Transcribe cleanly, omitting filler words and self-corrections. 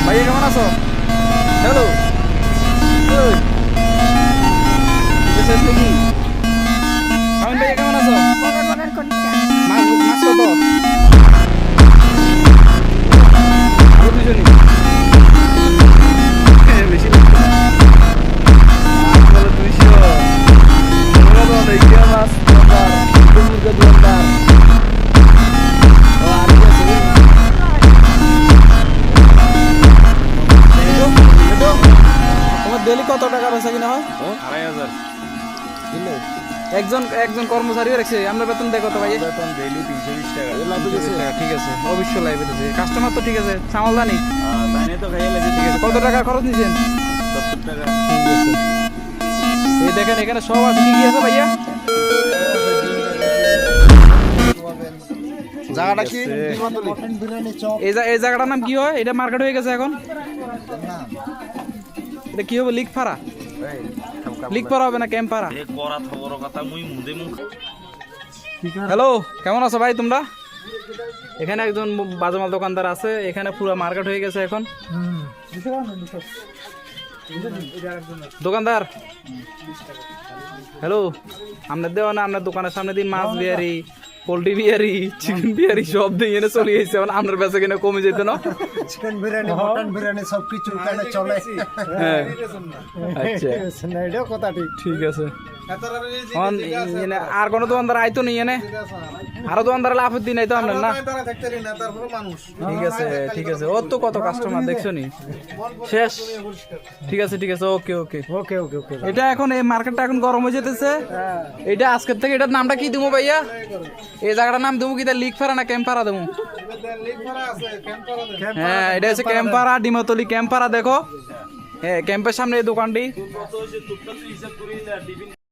ভাইয়া কেমন আছো? হ্যালো, শেষ নাকি? শামিন ভাইয়া কেমন আছো? মাছ মাছ কত? আরো দুজনই বেশি লাগবে। মাছ বলো 200, তোমরা তো দেখি মাছ দোকানদার, মুরগা দোকানদার। ও আর কি আছে? তোমার ডেলি কত টাকা বেচা কিনা হয়? 2500 একজন একজন কর্মচারীও রাখছে। আমরা বেতন দেয় কত ভাই? বেতন ডেইলি 320 টাকা। ঠিক আছে, অবশ্যই লাইভ আছে। কাস্টমার তো ঠিক আছে, সামাল জানি তাই নিয়ে তো খাইয়ে লাগে। ঠিক আছে। কত টাকা খরচ নিছেন? 70 টাকা। ঠিক আছে। এই দেখেন এখানে সব আছে। কি কি আছে ভাইয়া? জায়গাটা কি? এই জায়গাটার নাম কি হয়? এটা মার্কেট হয়ে গেছে এখন। এটা কি হবে? লিকপাড়া? লিকপাড়া হবে না ক্যাম্পাড়া? এ করা খবর কথা মুই মুদে মুখ। হ্যালো, কেমন আছো ভাই তোমরা? এখানে একজন বাজমাল দোকানদার আছে। এখানে পুরো মার্কেট হয়ে গেছে এখন। দোকানদার হ্যালো, আপনার দেওয়া না, আপনার দোকানের সামনে দিন মাছ বিয়ারি, পোল্ট্রি বিয়ারি, চিকেন বিয়ারি সব দিয়ে এনে চলে গেছে। আপনার বেচা কিনা কমে যেত না? চিকেন বিরিয়ানি, মটন বিরিয়ানি সবকিছু এখানে চলে। হ্যাঁ, আচ্ছা এটাও কথা ঠিক। ঠিক আছে। আর কোনো দোকানদার আইতো নেই এনে? আরো দোকানদার আপত্তি নাই তো আপনার? না ঠিক আছে, ঠিক আছে। ওর তো কত কাস্টমার দেখছো নি? শেষ? ঠিক আছে, ঠিক আছে। ওকে ওকে ওকে ওকে ওকে। এটা এখন এই মার্কেটটা এখন গরম হয়ে যেতেছে। এটা আজকের থেকে এটার নামটা কি দেবো ভাইয়া? এই জায়গাটার নাম দেবো কি? লিকপাড়া না ক্যাম্পাড়া দেবো? হ্যাঁ, এটা হচ্ছে ক্যাম্পাড়া, ডিমাতলি ক্যাম্পাড়া। দেখো, হ্যাঁ, ক্যাম্পের সামনে এই দোকানটি।